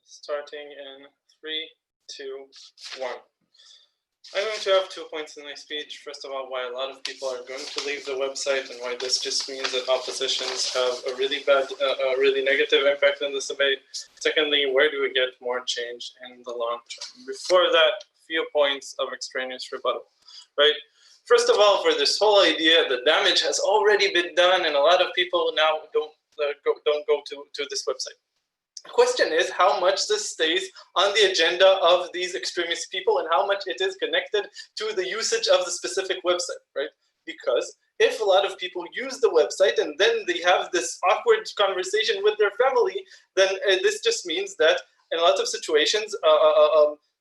Starting in 3, 2, 1. I'm going to have 2 points in my speech. First of all, why a lot of people are going to leave the website and why this just means that oppositions have a really bad, really negative impact on this debate. Secondly, where do we get more change in the long term? Before that, a few points of extraneous rebuttal, right? First of all, for this whole idea, the damage has already been done and a lot of people now don't go to this website. The question is how much this stays on the agenda of these extremist people and how much it is connected to the usage of the specific website, right? Because if a lot of people use the website and then they have this awkward conversation with their family, then this just means that in a lot of situations,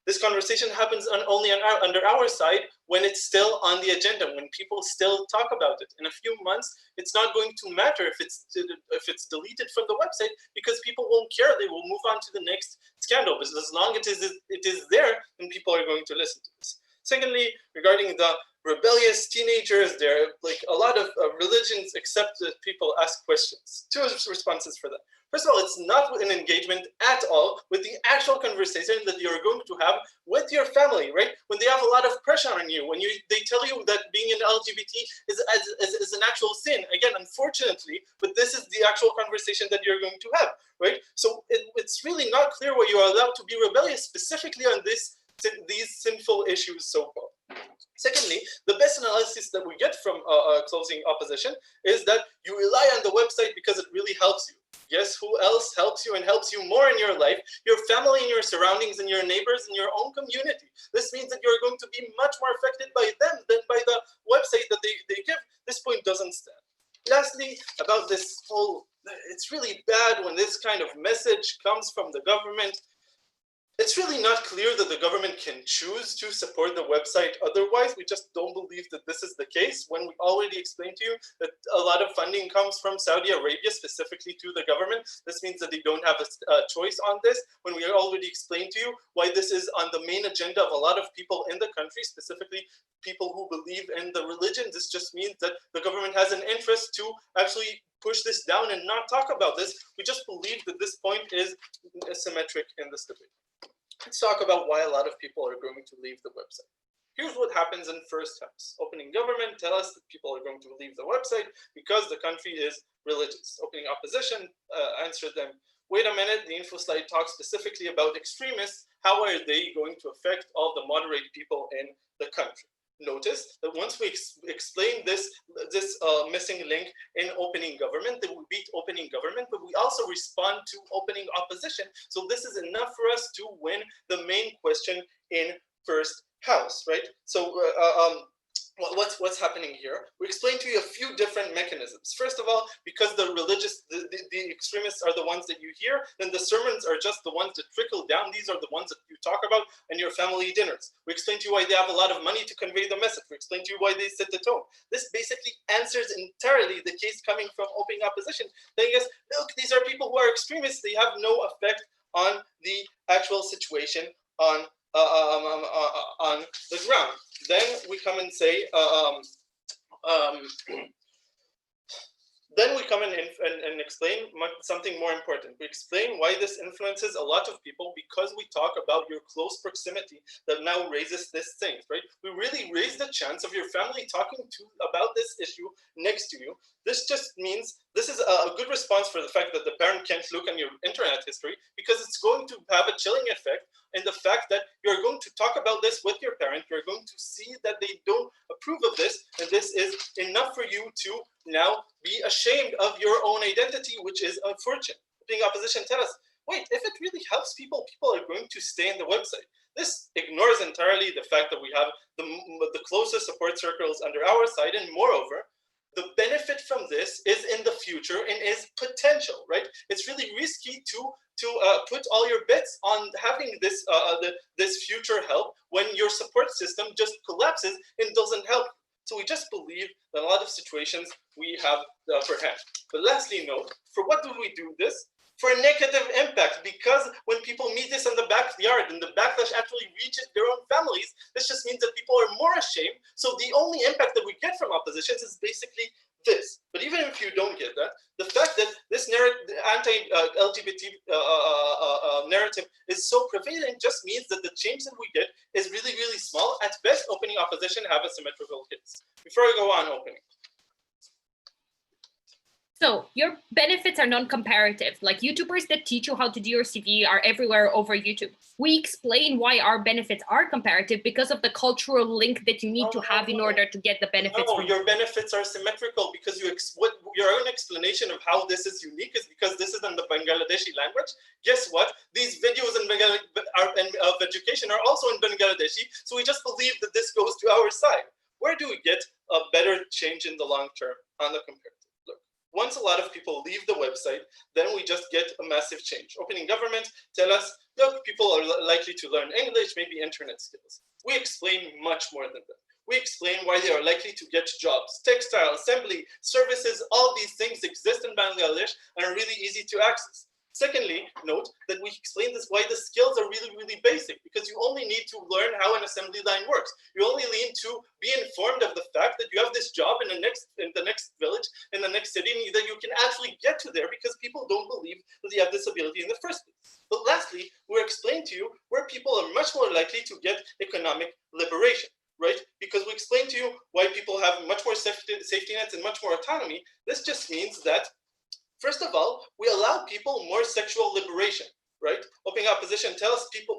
this conversation happens under our side when it's still on the agenda, when people still talk about it. In a few months, it's not going to matter if it's deleted from the website because people won't care. They will move on to the next scandal. But as long as it is there, then people are going to listen to this. Secondly, regarding the rebellious teenagers, there are like a lot of religions accept that people ask questions. 2 responses for that. First of all, it's not an engagement at all with the actual conversation that you're going to have with your family, right? When they have a lot of pressure on you, when they tell you that being an LGBT is an actual sin. Again, unfortunately, but this is the actual conversation that you're going to have, right? So it's really not clear why you are allowed to be rebellious specifically on these sinful issues so-called. Secondly, the best analysis that we get from closing opposition is that you rely on the website because it really helps you. Yes, who else helps you and helps you more in your life? Your family and your surroundings and your neighbors and your own community. This means that you're going to be much more affected by them than by the website that they give. This point doesn't stand. Lastly, about this whole, it's really bad when this kind of message comes from the government. It's really not clear that the government can choose to support the website otherwise. We just don't believe that this is the case when we already explained to you that a lot of funding comes from Saudi Arabia, specifically to the government. This means that they don't have a choice on this. When we already explained to you why this is on the main agenda of a lot of people in the country, specifically people who believe in the religion, this just means that the government has an interest to actually push this down and not talk about this. We just believe that this point is asymmetric in this debate. Let's talk about why a lot of people are going to leave the website. Here's what happens in first house. Opening government tell us that people are going to leave the website because the country is religious. Opening opposition answer them, wait a minute, the info slide talks specifically about extremists. How are they going to affect all the moderate people in the country? Notice that once we explain this missing link in opening government, that we beat opening government, but we also respond to opening opposition. So this is enough for us to win the main question in first house, right? So what's happening here? We explained to you a few different mechanisms. First of all, because the extremists are the ones that you hear, then the sermons are just the ones that trickle down. These are the ones that you talk about in your family dinners. We explained to you why they have a lot of money to convey the message. We explained to you why they set the tone. This basically answers entirely the case coming from opening opposition. Telling us, look, these are people who are extremists. They have no effect on the actual situation on the ground. Then we come and say, then we come in and explain something more important. We explain why this influences a lot of people because we talk about your close proximity that now raises this thing, right? We really raise the chance of your family talking about this issue next to you. This just means this is a good response for the fact that the parent can't look on your internet history because it's going to have a chilling effect in the fact that you're going to talk about this with your parent. You're going to see that they don't approve of this, and this is enough for you to now be ashamed of your own identity, which is unfortunate. Being opposition tell us, wait, if it really helps people, people are going to stay in the website. This ignores entirely the fact that we have the closest support circles under our side, and moreover, the benefit from this is in the future and is potential, right? It's really risky to put all your bets on having this this future help when your support system just collapses and doesn't help. So we just believe that in a lot of situations we have the upper hand. But lastly, note, for what do we do this? For a negative impact, because when people meet this in the backyard and the backlash actually reaches their own families, this just means that people are more ashamed. So the only impact that we get from oppositions is basically this. But even if you don't get that, the fact that this anti-LGBT narrative is so prevalent just means that the change that we get is really, really small. At best, opening opposition have a symmetrical case. Before I go on opening. So your benefits are non-comparative. Like YouTubers that teach you how to do your CV are everywhere over YouTube. We explain why our benefits are comparative because of the cultural link that you need to have in order to get the benefits. No, your benefits are symmetrical because your own explanation of how this is unique is because this is in the Bangladeshi language. Guess what? These videos of education are also in Bangladeshi, so we just believe that this goes to our side. Where do we get a better change in the long term on the comparative? Once a lot of people leave the website, then we just get a massive change. Opening government tell us, look, people are likely to learn English, maybe internet skills. We explain much more than that. We explain why they are likely to get jobs. Textile, assembly, services, all these things exist in Bangladesh and are really easy to access. Secondly, note that we explain this why the skills are really, really basic because you only need to learn how an assembly line works. You only need to be informed of the fact that you have this job in the next village, in the next city, and that you can actually get to there because people don't believe that you have this ability in the first place. But lastly, we're explaining to you where people are much more likely to get economic liberation, right? Because we explain to you why people have much more safety nets and much more autonomy. This just means that first of all, we allow people more sexual liberation, right? Opening opposition tells people,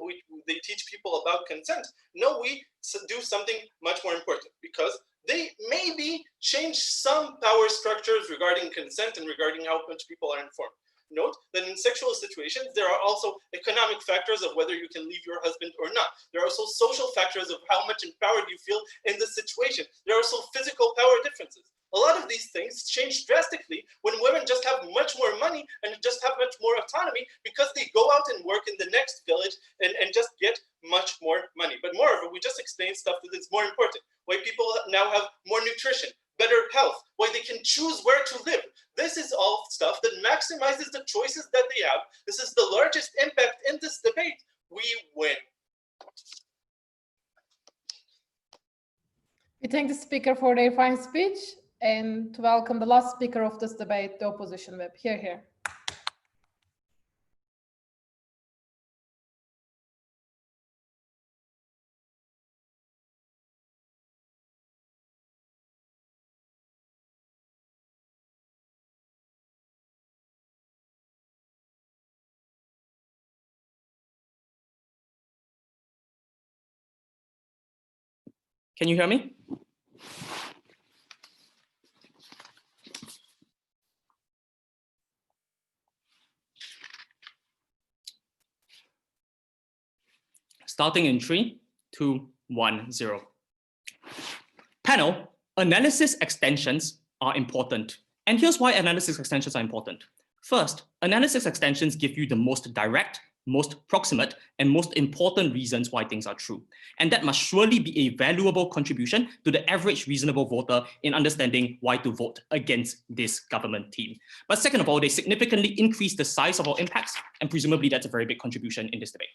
they teach people about consent. No, we do something much more important because they maybe change some power structures regarding consent and regarding how much people are informed. Note that in sexual situations, there are also economic factors of whether you can leave your husband or not. There are also social factors of how much empowered you feel in the situation. There are also physical power differences. A lot of these things change drastically when women just have much more money and just have much more autonomy because they go out and work in the next village and just get much more money. But moreover, we just explain stuff that is more important. Why people now have more nutrition, better health, why they can choose where to live. This is all stuff that maximizes the choices that they have. This is the largest impact in this debate. We win. We thank the speaker for their fine speech and to welcome the last speaker of this debate, the opposition whip. Hear, hear. Can you hear me? Starting in 3, 2, 1, 0. Panel, analysis extensions are important. And here's why analysis extensions are important. First, analysis extensions give you the most direct, most proximate, and most important reasons why things are true. And that must surely be a valuable contribution to the average reasonable voter in understanding why to vote against this government team. But second of all, they significantly increase the size of our impacts, and presumably that's a very big contribution in this debate.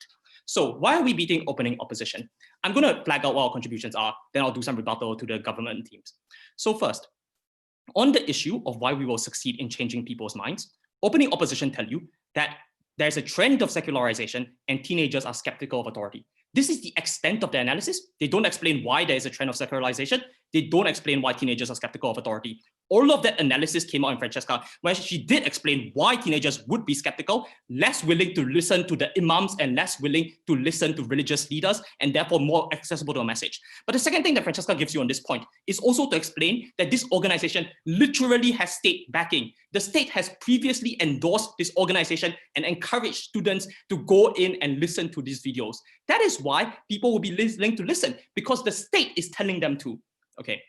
So why are we beating opening opposition? I'm going to flag out what our contributions are, then I'll do some rebuttal to the government teams. So first, on the issue of why we will succeed in changing people's minds, opening opposition tell you that there's a trend of secularization and teenagers are skeptical of authority. This is the extent of the analysis. They don't explain why there is a trend of secularization. They don't explain why teenagers are skeptical of authority. All of that analysis came out in Francesca, where she did explain why teenagers would be skeptical, less willing to listen to the imams and less willing to listen to religious leaders, and therefore more accessible to a message. But the second thing that Francesca gives you on this point is also to explain that this organization literally has state backing. The state has previously endorsed this organization and encouraged students to go in and listen to these videos. That is why people will be willing to listen, because the state is telling them to. Okay.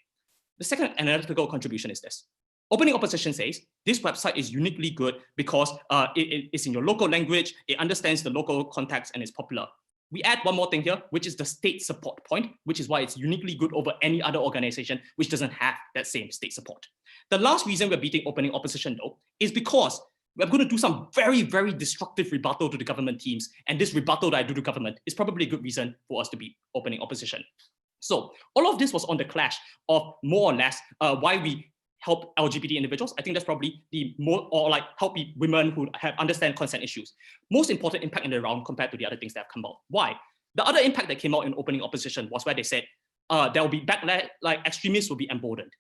The second analytical contribution is this. Opening opposition says this website is uniquely good because it's in your local language, it understands the local context, and it's popular. We add one more thing here, which is the state support point, which is why it's uniquely good over any other organization which doesn't have that same state support. The last reason we're beating opening opposition, though, is because we're going to do some very, very destructive rebuttal to the government teams. And this rebuttal that I do to government is probably a good reason for us to beat opening opposition. So all of this was on the clash of more or less why we help LGBT individuals. I think that's probably the more, or like help women who understand consent issues. Most important impact in the round compared to the other things that have come out. Why? The other impact that came out in opening opposition was where they said there will be backlash, like extremists will be emboldened.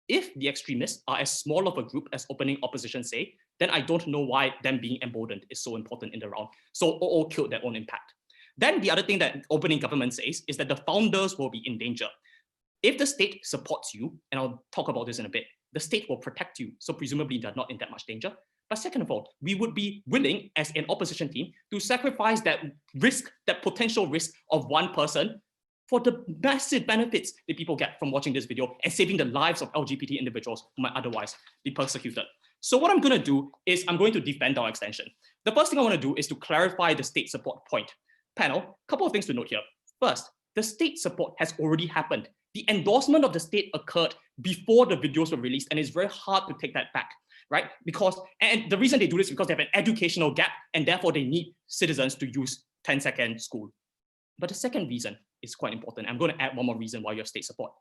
If the extremists are as small of a group as opening opposition say, then I don't know why them being emboldened is so important in the round. So OO killed their own impact. Then the other thing that opening government says is that the founders will be in danger. If the state supports you, and I'll talk about this in a bit, the state will protect you. So presumably they're not in that much danger. But second of all, we would be willing as an opposition team to sacrifice that risk, that potential risk of one person for the massive benefits that people get from watching this video and saving the lives of LGBT individuals who might otherwise be persecuted. So what I'm going to do is I'm going to defend our extension. The first thing I want to do is to clarify the state support point. Panel, a couple of things to note here. First, the state support has already happened. The endorsement of the state occurred before the videos were released, and it's very hard to take that back, right? And the reason they do this is because they have an educational gap, and therefore they need citizens to use 10-second school. But the second reason is quite important. I'm going to add one more reason why you have state support.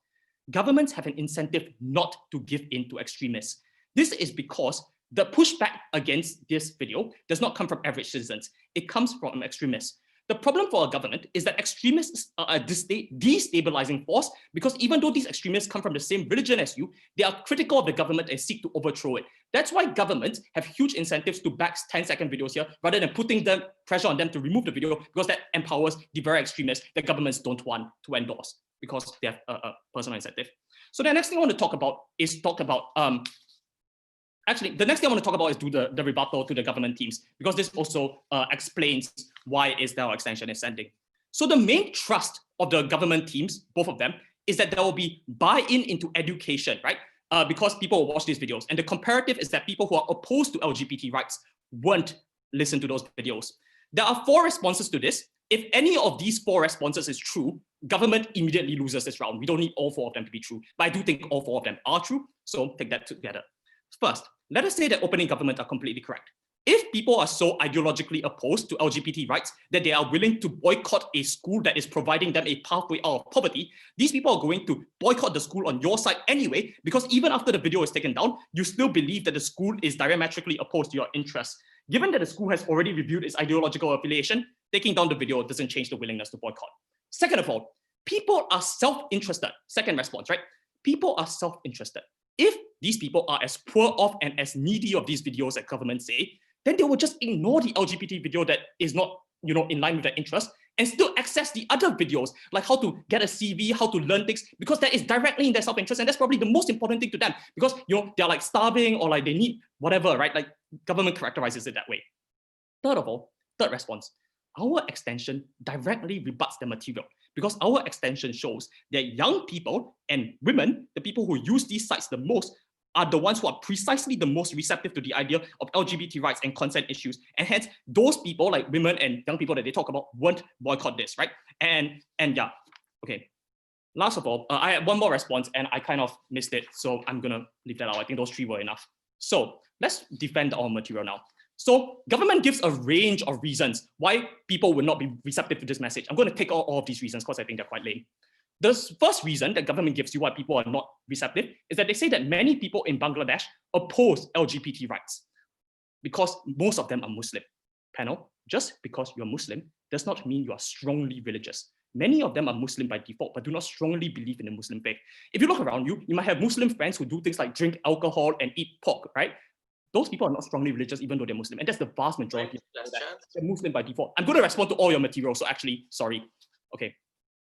Governments have an incentive not to give in to extremists. This is because the pushback against this video does not come from average citizens. It comes from extremists. The problem for a government is that extremists are a destabilizing force, because even though these extremists come from the same religion as you, they are critical of the government and seek to overthrow it. That's why governments have huge incentives to back 10-second videos here, rather than putting the pressure on them to remove the video, because that empowers the very extremists that governments don't want to endorse, because they have a personal incentive. So the next thing I want to talk about is actually, the next thing I want to talk about is do the rebuttal to the government teams, because this also explains why is our extension is ending. So the main trust of the government teams, both of them, is that there will be buy-in into education, right? Because people will watch these videos. And the comparative is that people who are opposed to LGBT rights won't listen to those videos. There are 4 responses to this. If any of these 4 responses is true, government immediately loses this round. We don't need all 4 of them to be true, but I do think all 4 of them are true. So take that together. First, let us say that opening government are completely correct. If people are so ideologically opposed to LGBT rights that they are willing to boycott a school that is providing them a pathway out of poverty, these people are going to boycott the school on your side anyway, because even after the video is taken down, you still believe that the school is diametrically opposed to your interests. Given that the school has already reviewed its ideological affiliation, taking down the video doesn't change the willingness to boycott. Second of all, people are self-interested. Second response, right? People are self-interested. If these people are as poor off and as needy of these videos that governments say, then they will just ignore the LGBT video that is not, in line with their interest, and still access the other videos, like how to get a CV, how to learn things, because that is directly in their self-interest, and that's probably the most important thing to them, because they're like starving or like they need whatever, right? Like government characterizes it that way. Third of all, third response, our extension directly rebuts the material, because our extension shows that young people and women, the people who use these sites the most, are the ones who are precisely the most receptive to the idea of LGBT rights and consent issues. And hence, those people, like women and young people that they talk about, won't boycott this, right? And yeah, okay. Last of all, I had one more response and I kind of missed it, so I'm gonna leave that out. I think those 3 were enough. So let's defend our material now. So government gives a range of reasons why people will not be receptive to this message. I'm going to take all of these reasons because I think they're quite lame. The first reason that government gives you why people are not receptive is that they say that many people in Bangladesh oppose LGBT rights because most of them are Muslim. Panel, just because you're Muslim does not mean you are strongly religious. Many of them are Muslim by default, but do not strongly believe in the Muslim faith. If you look around you, you might have Muslim friends who do things like drink alcohol and eat pork, right? Those people are not strongly religious, even though they're Muslim. And that's the vast majority of people that they're Muslim by default. I'm going to respond to all your material, so actually, sorry. Okay.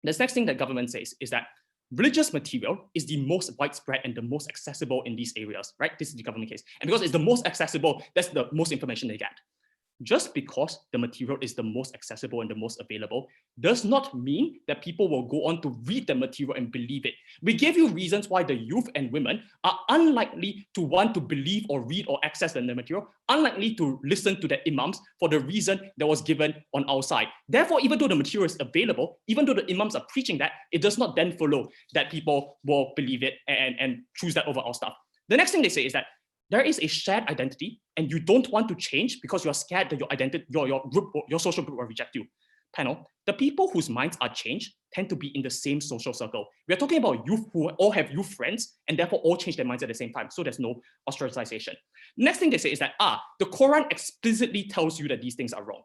The next thing that government says is that religious material is the most widespread and the most accessible in these areas, right? This is the government case. And because it's the most accessible, that's the most information they get. Just because the material is the most accessible and the most available does not mean that people will go on to read the material and believe it. We gave you reasons why the youth and women are unlikely to want to believe or read or access the material, unlikely to listen to the imams for the reason that was given on our side. Therefore, even though the material is available, even though the imams are preaching that, it does not then follow that people will believe it and choose that over our stuff. The next thing they say is that there is a shared identity and you don't want to change because you're scared that your identity, your social group will reject you. Panel, the people whose minds are changed tend to be in the same social circle. We're talking about youth who all have youth friends and therefore all change their minds at the same time. So there's no ostracization. Next thing they say is that, the Quran explicitly tells you that these things are wrong.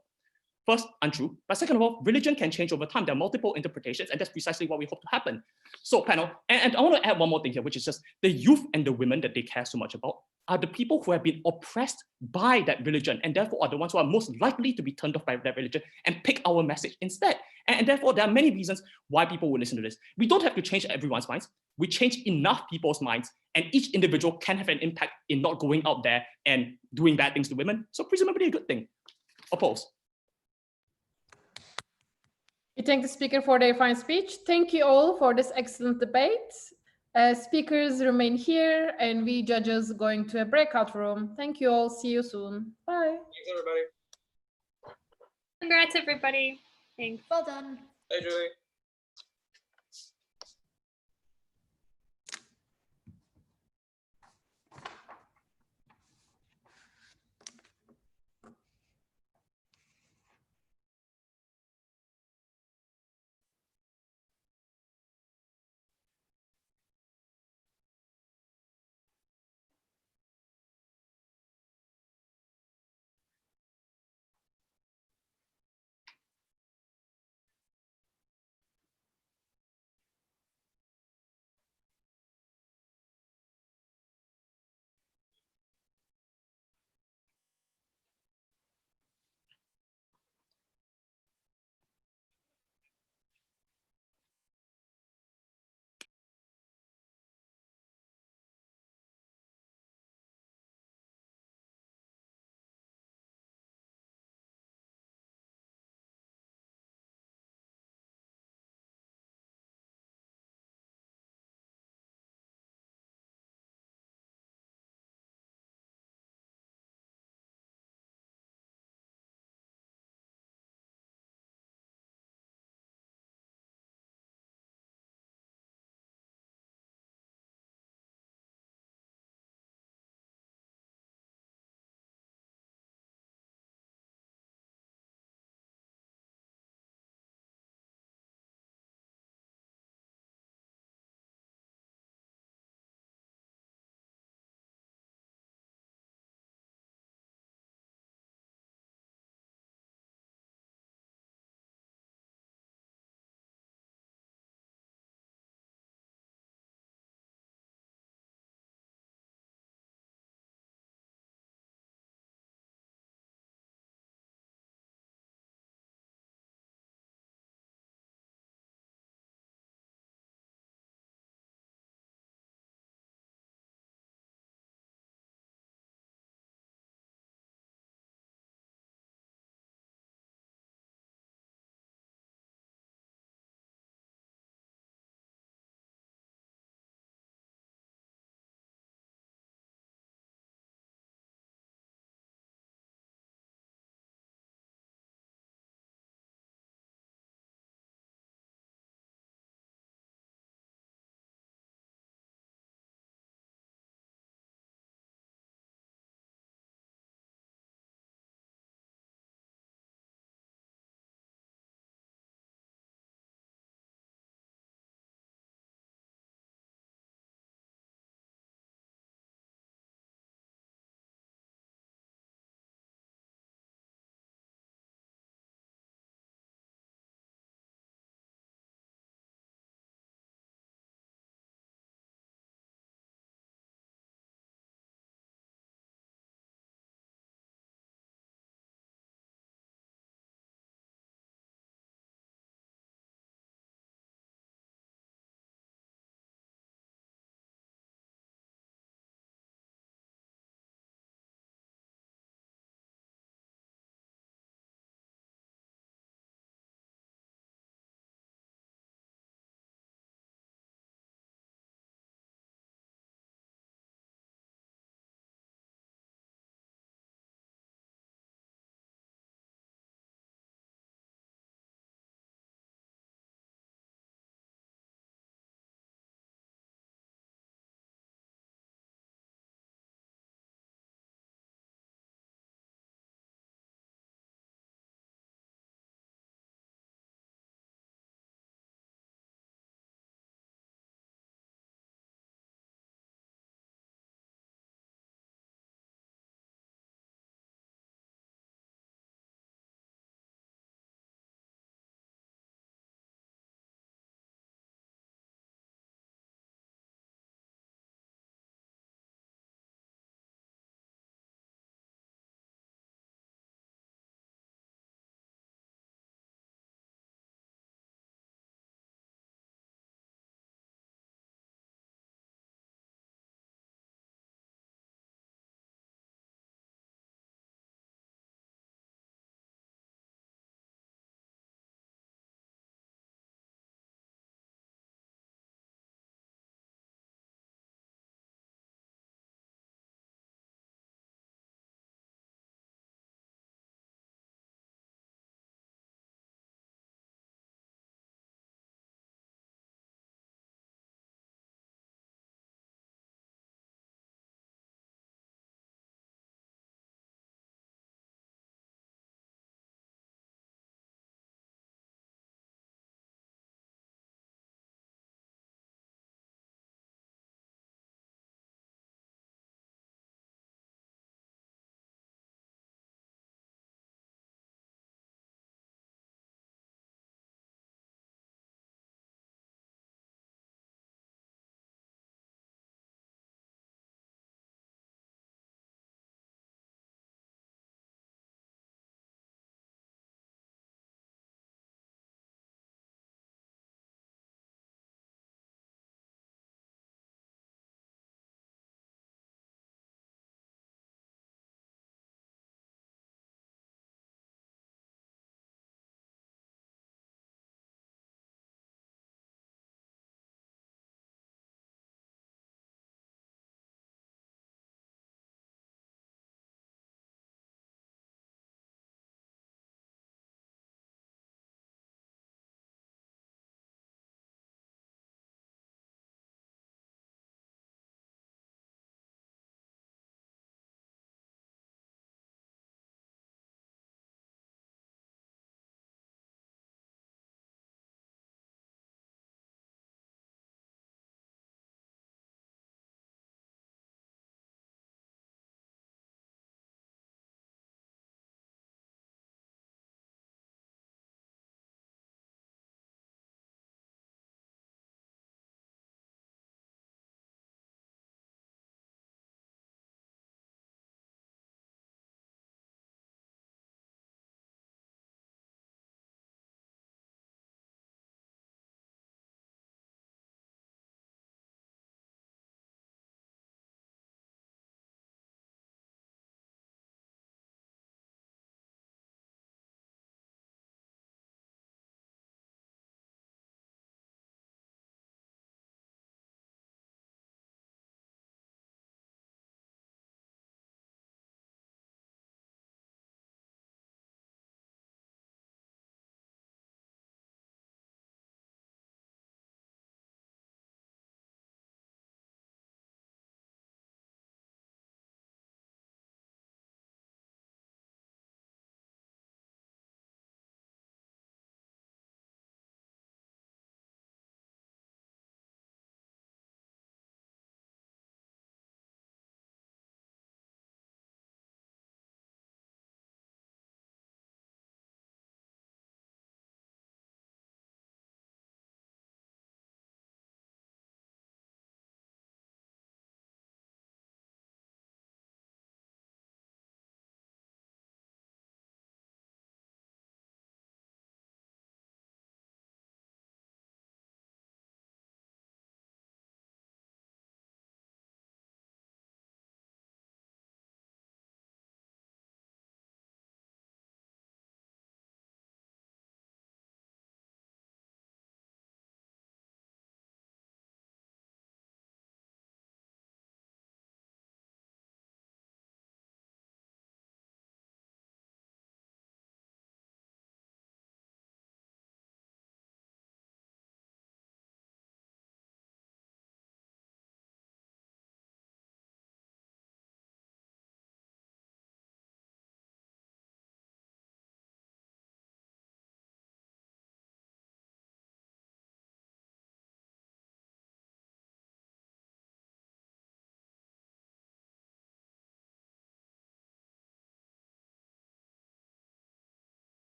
First, untrue. But second of all, religion can change over time. There are multiple interpretations, and that's precisely what we hope to happen. So panel, and I want to add one more thing here, which is just the youth and the women that they care so much about are the people who have been oppressed by that religion, and therefore are the ones who are most likely to be turned off by that religion and pick our message instead. And therefore, there are many reasons why people will listen to this. We don't have to change everyone's minds. We change enough people's minds, and each individual can have an impact in not going out there and doing bad things to women. So presumably a good thing. Oppose. We thank the speaker for their fine speech. Thank you all for this excellent debate. Speakers remain here, and we judges going to a breakout room. Thank you all. See you soon. Bye. Thanks, everybody. Congrats, everybody. Thanks. Well done. Hey, Julie.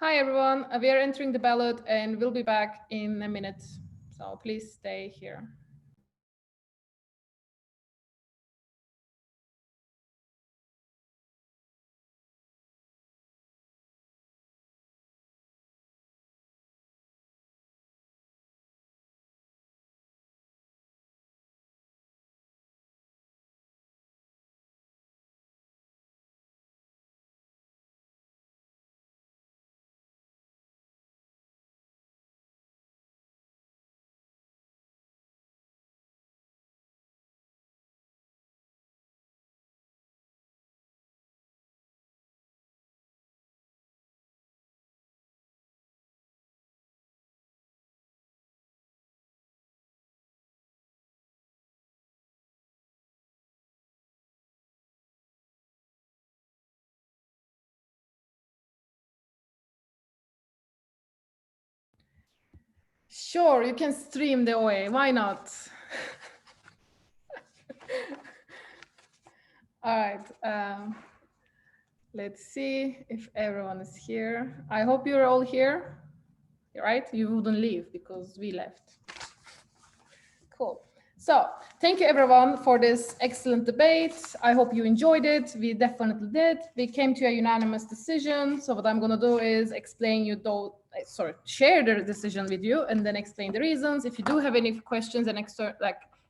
Hi, everyone. We are entering the ballot and we'll be back in a minute. So please stay here. Sure, you can stream the OA. Why not? All right. Let's see if everyone is here. I hope you're all here. Right? You wouldn't leave because we left. Cool. So thank you everyone for this excellent debate. I hope you enjoyed it. We definitely did. We came to a unanimous decision. So what I'm going to do is explain you share the decision with you and then explain the reasons. If you do have any questions and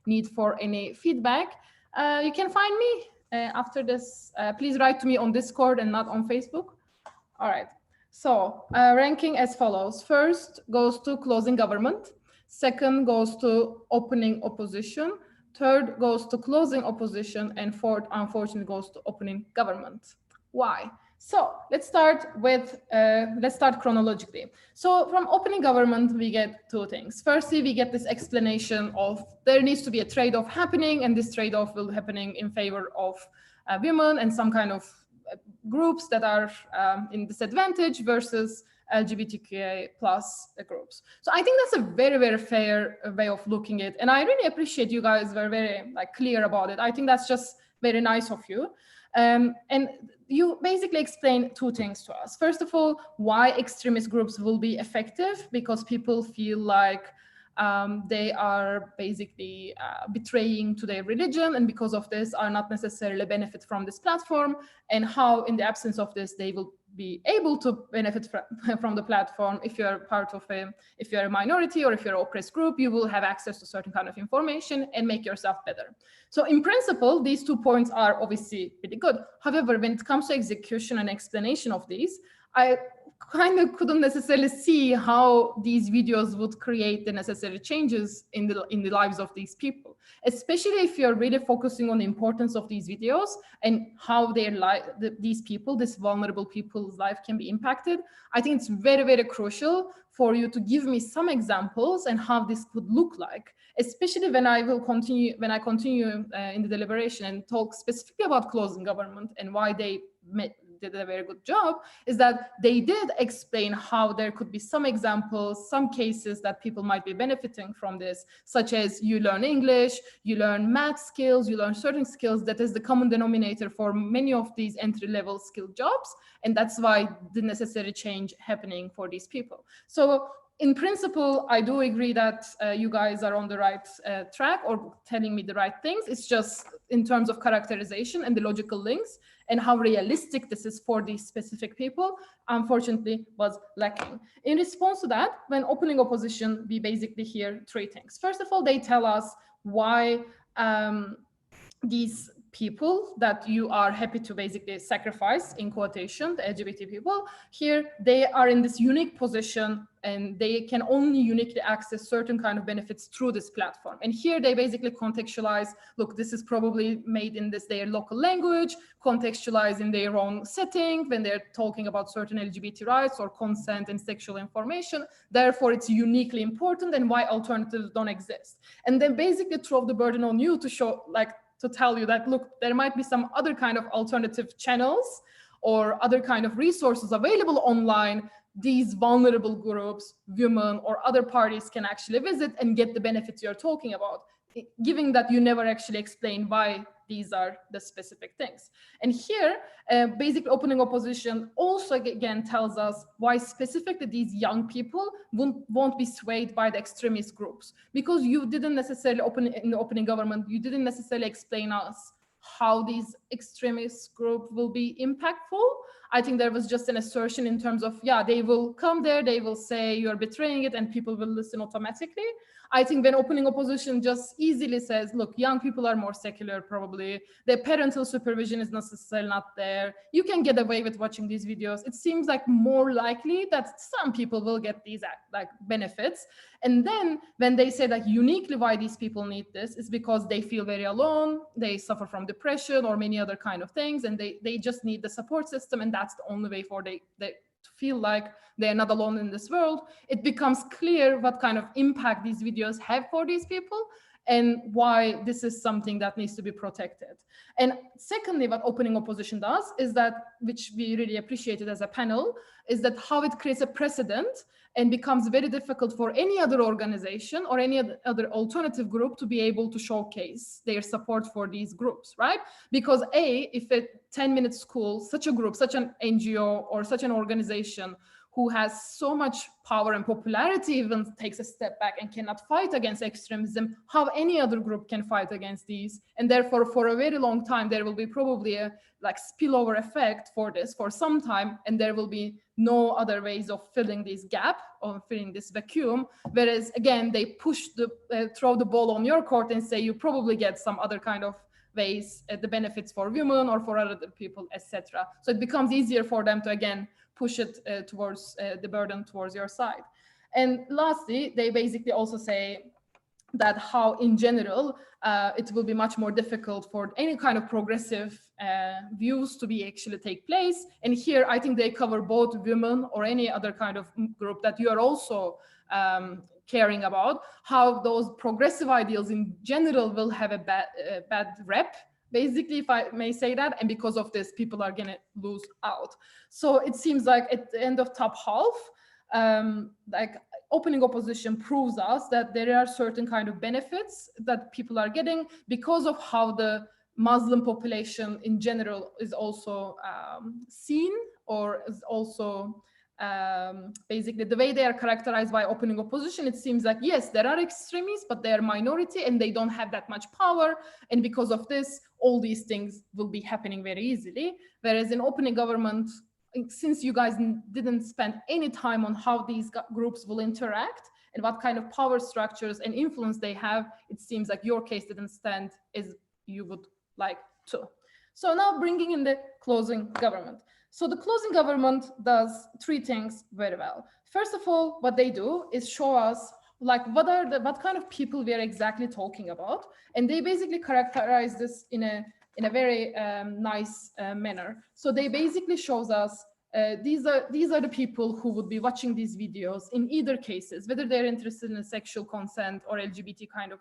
need for any feedback, you can find me after this. Please write to me on Discord and not on Facebook. All right. So ranking as follows. First goes to closing government. Second goes to opening opposition. Third goes to closing opposition. And fourth, unfortunately, goes to opening government. Why? So let's start chronologically. So from opening government, we get two things. Firstly, we get this explanation of there needs to be a trade-off happening, and this trade-off will happening in favor of women and some kind of groups that are in disadvantage versus LGBTQ plus groups. So I think that's a very, very fair way of looking at it. And I really appreciate you guys were very clear about it. I think that's just very nice of you. And you basically explain two things to us. First of all, why extremist groups will be effective, because people feel like they are basically betraying to their religion, and because of this are not necessarily benefit from this platform, and how in the absence of this they will be able to benefit from the platform. If you're if you're a minority or if you're an oppressed group, you will have access to certain kind of information and make yourself better. So in principle, these 2 points are obviously pretty good. However, when it comes to execution and explanation of these, I kind of couldn't necessarily see how these videos would create the necessary changes in the lives of these people, especially if you're really focusing on the importance of these videos and how these vulnerable people's life can be impacted. I think it's very, very crucial for you to give me some examples and how this could look like, especially when I continue in the deliberation and talk specifically about closing government and why they did a very good job, is that they did explain how there could be some examples, some cases that people might be benefiting from this, such as you learn English, you learn math skills, you learn certain skills that is the common denominator for many of these entry-level skilled jobs. And that's why the necessary change happening for these people. So in principle, I do agree that you guys are on the right track or telling me the right things. It's just in terms of characterization and the logical links and how realistic this is for these specific people, unfortunately, was lacking. In response to that, when opening opposition, we basically hear 3 things. First of all, they tell us why these people that you are happy to basically sacrifice, in quotation, the LGBT people, here they are in this unique position and they can only uniquely access certain kind of benefits through this platform. And here they basically contextualize, look, this is probably made in their local language, contextualized in their own setting when they're talking about certain LGBT rights or consent and sexual information. Therefore, it's uniquely important and why alternatives don't exist. And then basically throw the burden on you to show, to tell you that, look, there might be some other kind of alternative channels or other kind of resources available online these vulnerable groups, women, or other parties can actually visit and get the benefits you're talking about, given that you never actually explain why these are the specific things. And here, Basically, opening opposition also again tells us why specifically these young people won't be swayed by the extremist groups, because you didn't necessarily in the opening government, you didn't necessarily explain us how these extremist group will be impactful. I think there was just an assertion in terms of, yeah, they will come there, they will say you're betraying it, and people will listen automatically. I think when opening opposition just easily says, look, young people are more secular probably, their parental supervision is necessarily not there, you can get away with watching these videos, it seems like more likely that some people will get these like benefits. And then when they say that uniquely why these people need this is because they feel very alone, they suffer from depression or many other kind of things, and they just need the support system, and that's the only way for they to feel like they're not alone in this world. It becomes clear what kind of impact these videos have for these people and why this is something that needs to be protected. And secondly, what opening opposition does is that, which we really appreciated as a panel, is that how it creates a precedent and becomes very difficult for any other organization or any other alternative group to be able to showcase their support for these groups, right? Because if a 10-minute school, such a group, such an NGO or such an organization who has so much power and popularity even takes a step back and cannot fight against extremism, how any other group can fight against these? And therefore, for a very long time, there will be probably a like spillover effect for this for some time, and there will be no other ways of filling this gap or filling this vacuum. Whereas again, they push throw the ball on your court and say you probably get some other kind of ways, the benefits for women or for other people, etc. So it becomes easier for them to again push it towards the burden towards your side. And lastly, they basically also say that how in general it will be much more difficult for any kind of progressive views to be actually take place. And here I think they cover both women or any other kind of group that you are also caring about, how those progressive ideals in general will have a bad rep, basically, if I may say that, and because of this, people are gonna lose out. So it seems like at the end of top half, like opening opposition proves us that there are certain kind of benefits that people are getting because of how the Muslim population in general is also seen, or is also basically the way they are characterized by opening opposition. It seems like, yes, there are extremists, but they are minority and they don't have that much power. And because of this, all these things will be happening very easily. Whereas in opening government, since you guys didn't spend any time on how these groups will interact and what kind of power structures and influence they have, it seems like your case didn't stand as you would like to. So now bringing in the closing government. So the closing government does three things very well. First of all, what they do is show us like what kind of people we are exactly talking about, and they basically characterize this in a very nice manner. So they basically shows us these are the people who would be watching these videos in either cases, whether they're interested in sexual consent or LGBT kind of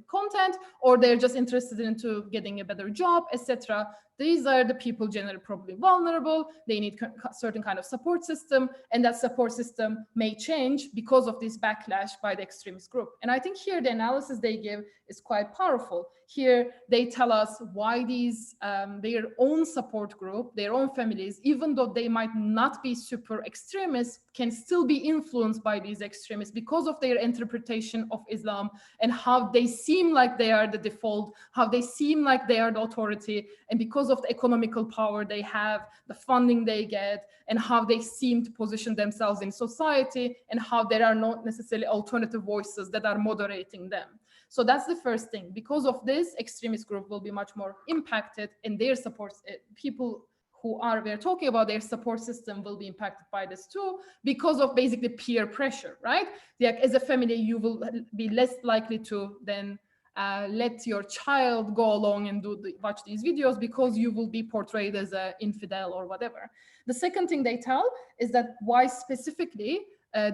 content, or they're just interested into getting a better job, etc. These are the people generally probably vulnerable. They need certain kind of support system, and that support system may change because of this backlash by the extremist group. And I think here the analysis they give is quite powerful. Here they tell us why these their own support group, their own families, even though they might not be super extremists, can still be influenced by these extremists because of their interpretation of Islam and how they seem like they are the default, how they seem like they are the authority, and because of the economical power they have, the funding they get, and how they seem to position themselves in society, and how there are not necessarily alternative voices that are moderating them. So that's the first thing. Because of this, extremist group will be much more impacted, and their support, people who we're talking about, their support system will be impacted by this too, because of basically peer pressure, right? Like as a family, you will be less likely to then let your child go along and watch these videos because you will be portrayed as an infidel or whatever. The second thing they tell is that why specifically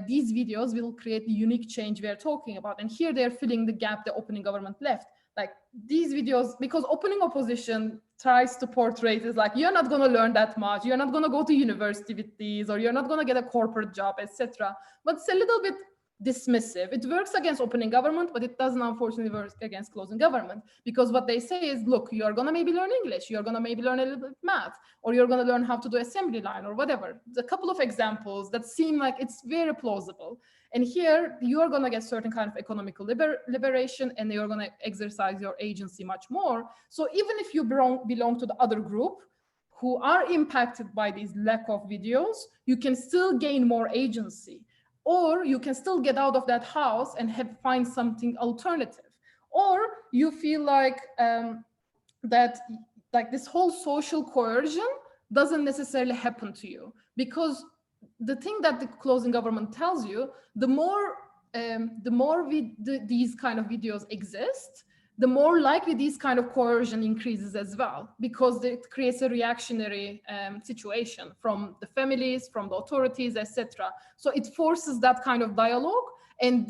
these videos will create the unique change we are talking about. And here they're filling the gap the opening government left. Like these videos, because opening opposition tries to portray it as like, you're not going to learn that much, you're not going to go to university with these, or you're not going to get a corporate job, etc. But it's a little bit dismissive. It works against opening government, but it doesn't unfortunately work against closing government, because what they say is, look, you're gonna maybe learn English, you're gonna maybe learn a little bit math, or you're gonna learn how to do assembly line or whatever. There's a couple of examples that seem like it's very plausible. And here you are gonna get certain kind of economical liberation, and you're gonna exercise your agency much more. So even if you belong to the other group who are impacted by these lack of videos, you can still gain more agency. Or you can still get out of that house and find something alternative. Or you feel like that this whole social coercion doesn't necessarily happen to you, because the thing that the closing government tells you, the more these kind of videos exist, the more likely these kind of coercion increases as well, because it creates a reactionary situation from the families, from the authorities, etc. So it forces that kind of dialogue, and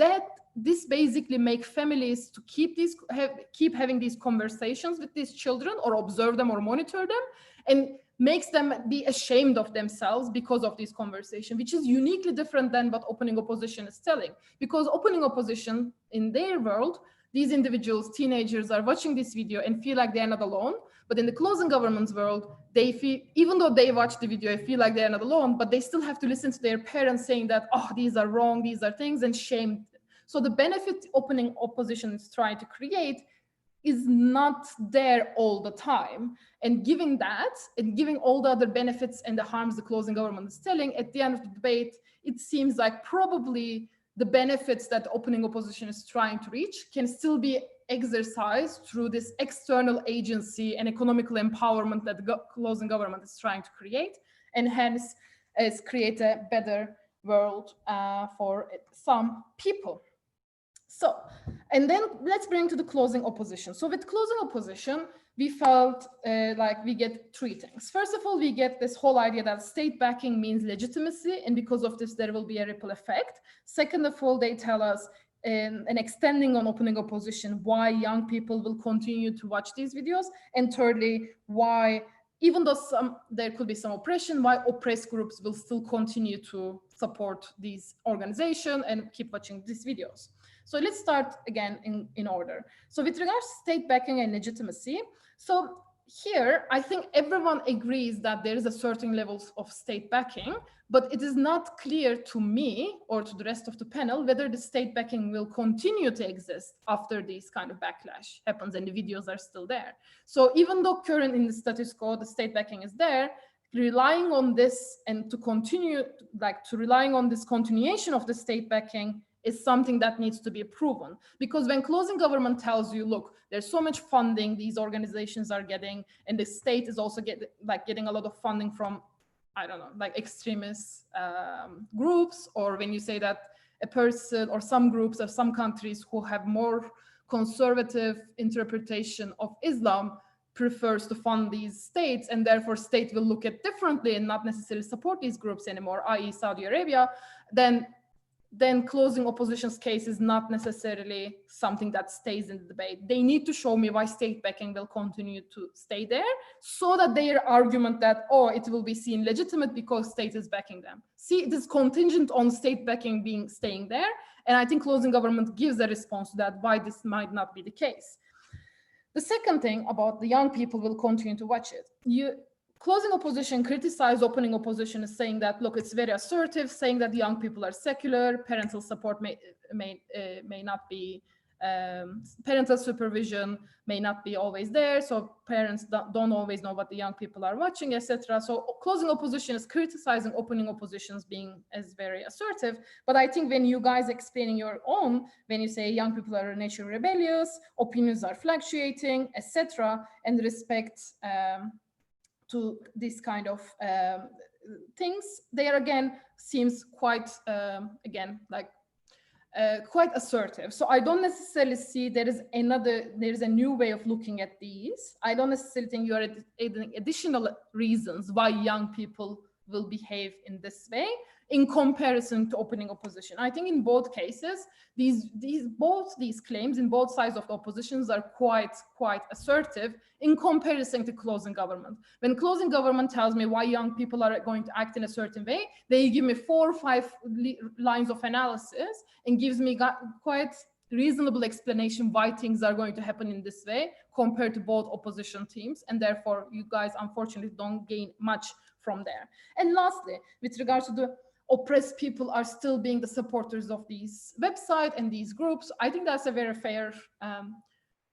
this basically makes families to keep having these conversations with these children, or observe them or monitor them, and makes them be ashamed of themselves because of this conversation, which is uniquely different than what opening opposition is telling. Because opening opposition, in their world, these individuals, teenagers, are watching this video and feel like they're not alone. But in the closing government's world, they feel, even though they watch the video, they feel like they're not alone, but they still have to listen to their parents saying that, oh, these are wrong, these are things, and shame. So the benefit opening opposition is trying to create is not there all the time. And giving that, and giving all the other benefits and the harms the closing government is telling, at the end of the debate, it seems like probably the benefits that opening opposition is trying to reach can still be exercised through this external agency and economical empowerment that the closing government is trying to create, and hence is create a better world for some people. So, and then let's bring to the closing opposition. So with closing opposition, we felt like we get three things. First of all, we get this whole idea that state backing means legitimacy, and because of this, there will be a ripple effect. Second of all, they tell us, and extending on opening opposition, why young people will continue to watch these videos. And thirdly, why, even though there could be some oppression, why oppressed groups will still continue to support these organizations and keep watching these videos. So let's start again in order. So with regards to state backing and legitimacy, so here, I think everyone agrees that there is a certain level of state backing, but it is not clear to me or to the rest of the panel whether the state backing will continue to exist after this kind of backlash happens and the videos are still there. So even though current in the status quo, the state backing is there, relying on this and to continue, relying on this continuation of the state backing is something that needs to be proven. Because when closing government tells you, look, there's so much funding these organizations are getting, and the state is also getting a lot of funding from, I don't know, like extremist groups, or when you say that a person or some groups or some countries who have more conservative interpretation of Islam prefers to fund these states, and therefore state will look at differently and not necessarily support these groups anymore, i.e. Saudi Arabia, then closing opposition's case is not necessarily something that stays in the debate. They need to show me why state backing will continue to stay there, so that their argument that, oh, it will be seen legitimate because state is backing them. See, it is contingent on state backing staying there. And I think closing government gives a response to that, why this might not be the case. The second thing about the young people will continue to watch it. Closing opposition criticize opening opposition as saying that, look, it's very assertive, saying that young people are secular, parental support may not be, parental supervision may not be always there, so parents don't always know what the young people are watching, etc. So closing opposition is criticizing opening oppositions being as very assertive. But I think when you guys explaining your own, when you say young people are naturally rebellious, opinions are fluctuating, etc., and respect to this kind of things, there again seems quite quite assertive. So I don't necessarily see there is a new way of looking at these. I don't necessarily think you are adding additional reasons why young people will behave in this way in comparison to opening opposition. I think in both cases, both these claims in both sides of the oppositions are quite assertive in comparison to closing government. When closing government tells me why young people are going to act in a certain way, they give me 4 or 5 lines of analysis and gives me quite reasonable explanation why things are going to happen in this way compared to both opposition teams, and therefore you guys unfortunately don't gain much from there. And lastly, with regards to the oppressed people are still being the supporters of these websites and these groups, I think that's a very fair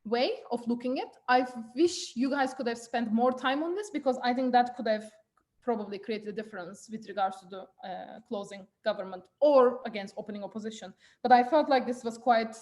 way of looking at it. I wish you guys could have spent more time on this, because I think that could have probably created a difference with regards to the closing government or against opening opposition. But I felt like this was quite,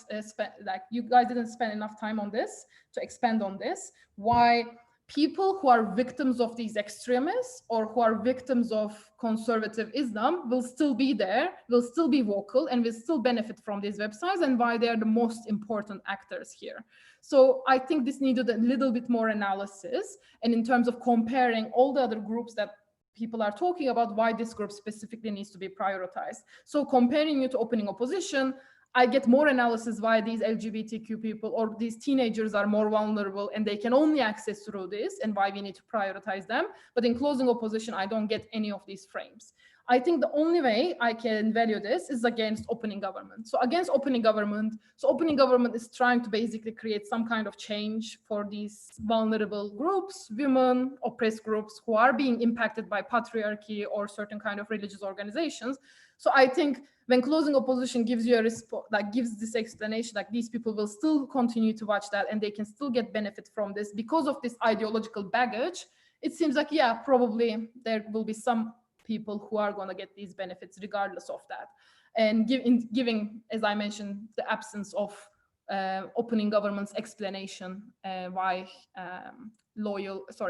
like you guys didn't spend enough time on this to expand on this, why people who are victims of these extremists or who are victims of conservative Islam will still be there, will still be vocal, and will still benefit from these websites, and why they are the most important actors here. So I think this needed a little bit more analysis, and in terms of comparing all the other groups that people are talking about, why this group specifically needs to be prioritized. So comparing it to opening opposition, I get more analysis why these LGBTQ people or these teenagers are more vulnerable and they can only access through this, and why we need to prioritize them. But in closing opposition, I don't get any of these frames. I think the only way I can value this is against opening government. So against opening government, opening government is trying to basically create some kind of change for these vulnerable groups, women, oppressed groups who are being impacted by patriarchy or certain kind of religious organizations. So I think when closing opposition gives you a response, like gives this explanation, like these people will still continue to watch that and they can still get benefit from this because of this ideological baggage, it seems like, yeah, probably there will be some people who are going to get these benefits regardless of that. And giving, as I mentioned, the absence of opening government's explanation why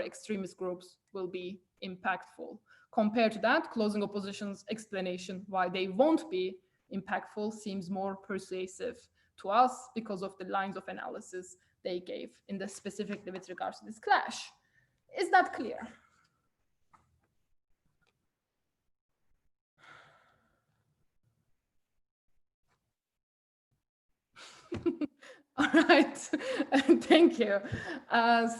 extremist groups will be impactful. Compared to that, closing opposition's explanation why they won't be impactful seems more persuasive to us because of the lines of analysis they gave in the specifically with regards to this clash. Is that clear? All right, thank you. So